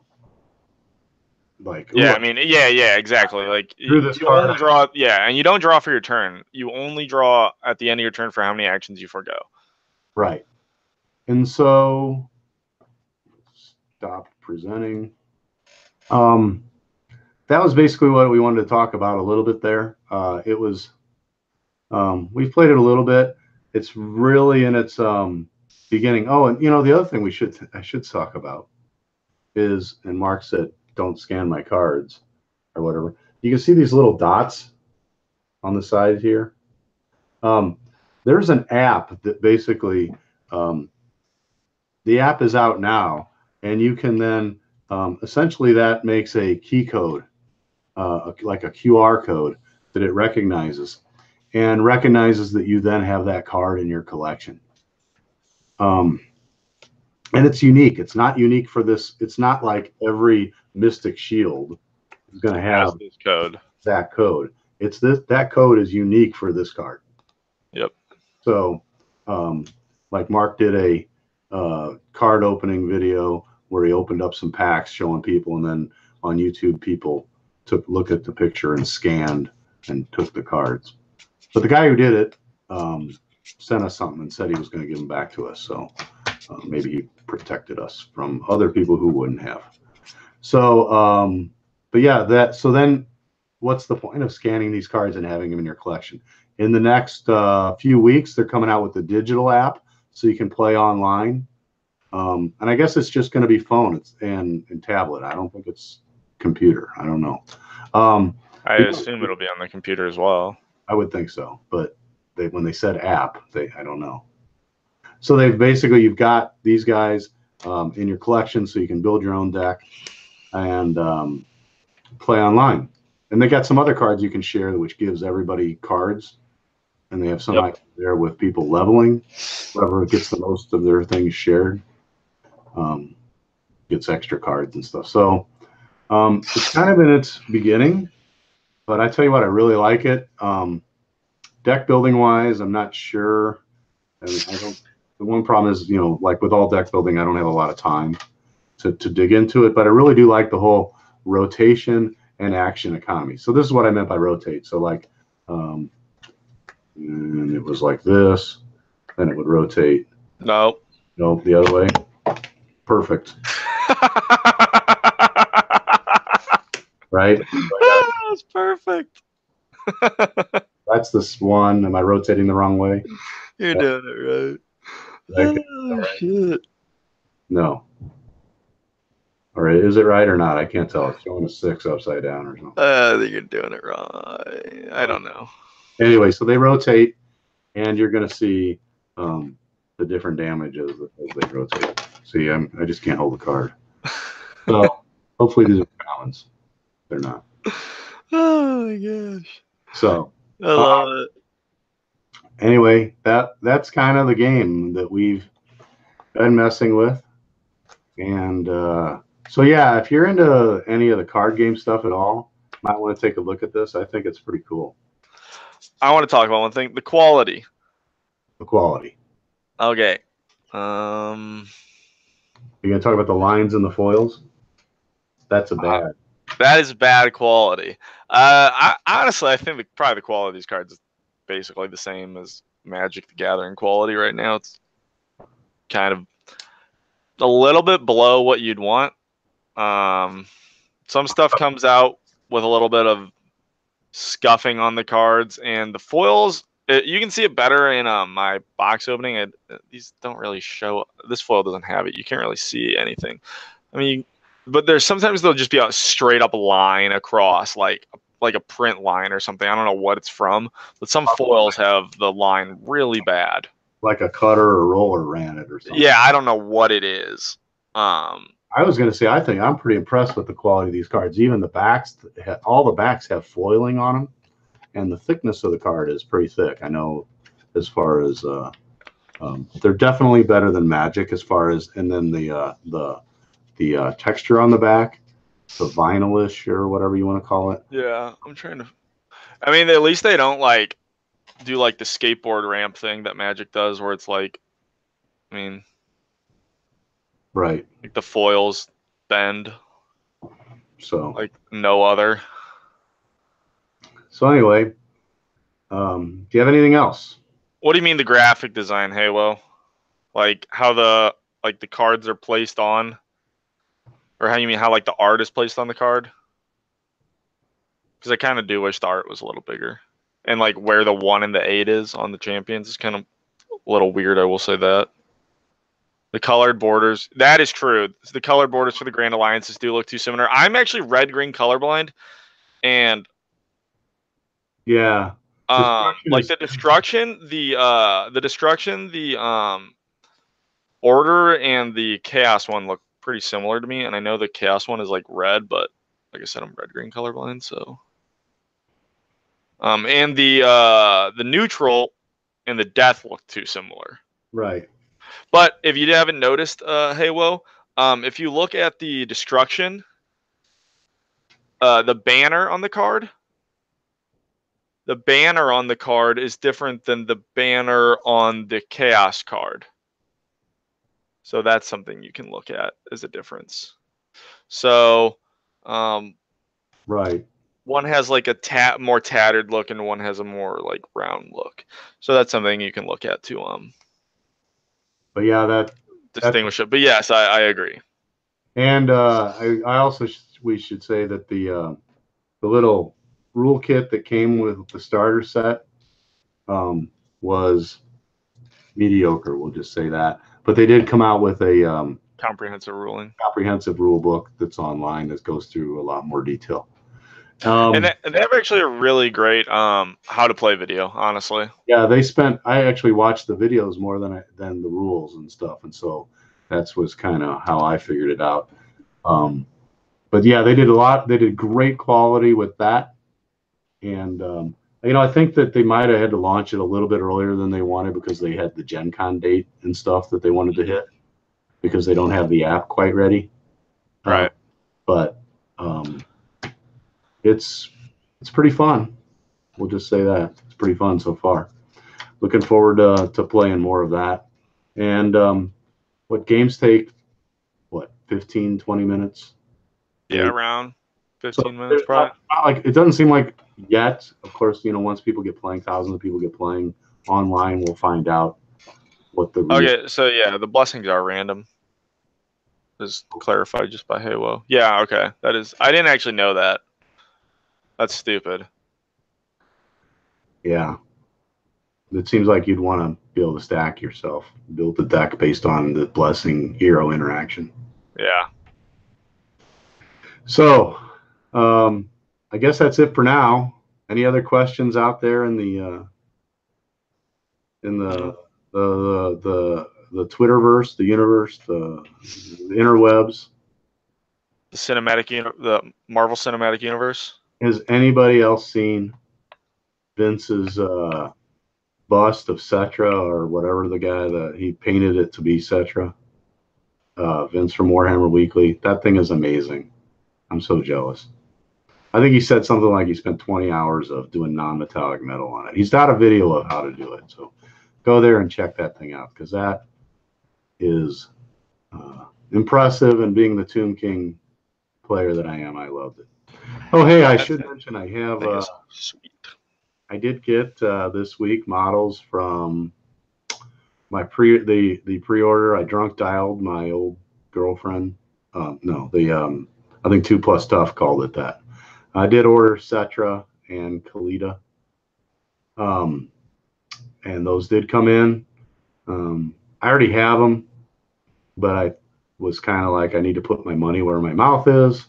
Like, exactly. Like you only draw, and you don't draw for your turn. You only draw at the end of your turn for how many actions you forgo. Right. And so, stop presenting. that was basically what we wanted to talk about a little bit there. It was we've played it a little bit. It's really in its beginning. Oh, and the other thing I should talk about is, and Mark said, don't scan my cards or whatever. You can see these little dots on the side here. There's an app that basically the app is out now, and you can then essentially that makes a key code, like a QR code that it recognizes, and recognizes that you then have that card in your collection. And it's unique. It's not unique for this. It's not like every Mystic Shield is going to have this code. That code. It's this. That code is unique for this card. Yep. So, like Mark did a card opening video where he opened up some packs showing people, and then on YouTube people took a look at the picture and scanned and took the cards. But the guy who did it sent us something and said he was going to give them back to us. So maybe he protected us from other people who wouldn't have. So, but yeah, so then what's the point of scanning these cards and having them in your collection? In the next few weeks, they're coming out with the digital app so you can play online. And I guess it's just going to be phone and tablet. I don't think it's computer. I don't know. I assume it'll be on the computer as well. I would think so, but when they said app, I don't know. So you've got these guys in your collection, so you can build your own deck and play online. And they got some other cards you can share, which gives everybody cards, and they have some idea there with people leveling. Whoever gets the most of their things shared gets extra cards and stuff. So it's kind of in its beginning, but I tell you what, I really like it. Deck building wise, I'm not sure. I don't. The one problem is, like with all deck building, I don't have a lot of time to dig into it, but I really do like the whole rotation and action economy. So this is what I meant by rotate. So like, and it was like this, then it would rotate. No, the other way. Perfect. Right? That's perfect. That's this one. Am I rotating the wrong way? You're doing it right. Oh, shit. No. All right, is it right or not? I can't tell. It's showing a 6 upside down or something. I think you're doing it wrong. I don't know. Anyway, so they rotate, and you're going to see the different damages as they rotate. See, I just can't hold the card. So hopefully these are balanced. They're not. Oh my gosh. So I love it. Anyway, that's kind of the game that we've been messing with. And so yeah, if you're into any of the card game stuff at all, you might want to take a look at this. I think it's pretty cool. I want to talk about one thing: the quality. The quality. Okay. You're gonna talk about the lines and the foils? That's a bad. That is bad quality. Honestly, I think probably the quality of these cards is basically the same as Magic the Gathering quality right now. It's kind of a little bit below what you'd want. Some stuff comes out with a little bit of scuffing on the cards, and the foils, you can see it better in my box opening. These don't really show. This foil doesn't have it. You can't really see anything. I mean, but there's sometimes they'll just be a straight up line across, like a print line or something. I don't know what it's from, but some foils have the line really bad. Like a cutter or roller ran it or something. Yeah, I don't know what it is. I was going to say, I think I'm pretty impressed with the quality of these cards. Even the backs, all the backs have foiling on them, and the thickness of the card is pretty thick. I know as far as they're definitely better than Magic as far as, and then the texture on the back, the vinylish or whatever you want to call it. Yeah, I'm trying to. I mean, at least they don't like do like the skateboard ramp thing that Magic does, where it's like, I mean, right, like the foils bend. So like no other. So anyway, do you have anything else? What do you mean the graphic design, Halo? Like how the cards are placed on? Or how you mean how like the art is placed on the card? because I kind of do wish the art was a little bigger, and like where the 1 and the 8 is on the champions is kind of a little weird. I will say that. The colored borders, that is true. The colored borders for the Grand Alliances do look too similar. I'm actually red-green colorblind, and Yeah. like the destruction, the order and the chaos one look pretty similar to me, and I know the chaos one is like red, but like I said, I'm red-green colorblind, so. And the neutral and the death look too similar. Right. But if you haven't noticed, Halo, if you look at the destruction, the banner on the card is different than the banner on the chaos card. So that's something you can look at as a difference. So, right. One has like a more tattered look, and one has a more like round look. So that's something you can look at to But yeah, distinguish it. But yes, I agree. And I also we should say that the little rule kit that came with the starter set was mediocre. We'll just say that. But they did come out with a comprehensive rule book that's online that goes through a lot more detail. And they have actually a really great how to play video, honestly. Yeah, I actually watched the videos more than the rules and stuff, and so was kind of how I figured it out. But yeah, they did a lot. They did great quality with that, and I think that they might have had to launch it a little bit earlier than they wanted because they had the Gen Con date and stuff that they wanted to hit because they don't have the app quite ready. Right. But it's pretty fun. We'll just say that it's pretty fun so far. Looking forward to playing more of that. And what games take 15, 20 minutes? Yeah, around 15 minutes probably. Not like it doesn't seem like yet. Of course, once people get playing, thousands of people get playing online, we'll find out what the Okay, so yeah, the blessings are random. Is clarified just by Halo. Yeah, okay. That is, I didn't actually know that. That's stupid. Yeah. It seems like you'd want to be able to stack yourself, build the deck based on the blessing hero interaction. Yeah. So, I guess that's it for now. Any other questions out there in the Twitterverse, the universe, the interwebs? The Marvel Cinematic Universe. Has anybody else seen Vince's bust of Cetra or whatever the guy that he painted it to be Cetra? Vince from Warhammer Weekly. That thing is amazing. I'm so jealous. I think he said something like he spent 20 hours of doing non-metallic metal on it. He's got a video of how to do it. So go there and check that thing out because that is impressive. And being the Tomb King player that I am, I loved it. Oh, hey, I should mention I have sweet. I did get this week models from my pre-order. I drunk dialed my old girlfriend. No, I think 2+ Tough called it that. I did order Cetra and Kalita, and those did come in. I already have them, but I was kind of like I need to put my money where my mouth is.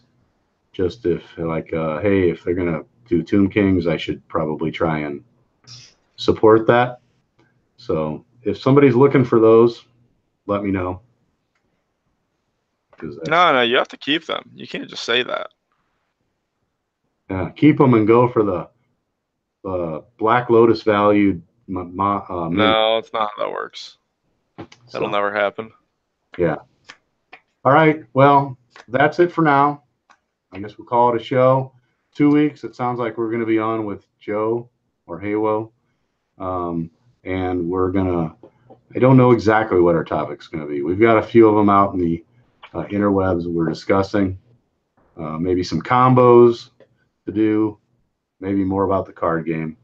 Just if hey, if they're gonna do Tomb Kings, I should probably try and support that. So if somebody's looking for those, let me know. No, you have to keep them. You can't just say that. Yeah, keep them and go for the Black Lotus valued. No, it's not how that works. That'll never happen. Yeah. All right. Well, that's it for now. I guess we'll call it a show. 2 weeks. It sounds like we're going to be on with Joe or Halo. And we're going to, I don't know exactly what our topic's going to be. We've got a few of them out in the interwebs we're discussing. Maybe some combos to do. Maybe more about the card game.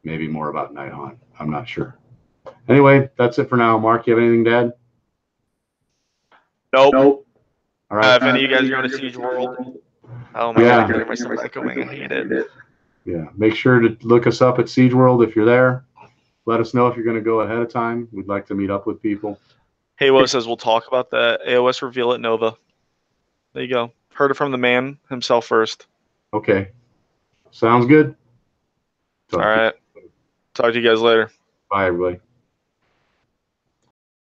Maybe more about Night Hunt. I'm not sure. Anyway, that's it for now. Mark, you have anything to add? Nope. All right. If any of you guys are going to SiegeWorld, oh my God, I got myself echoing. I hate it. Yeah, make sure to look us up at SiegeWorld if you're there. Let us know if you're going to go ahead of time. We'd like to meet up with people. Halo says we'll talk about the AOS reveal at Nova. There you go. Heard it from the man himself first. Okay. Sounds good. All right. Talk to you guys later. Bye, everybody.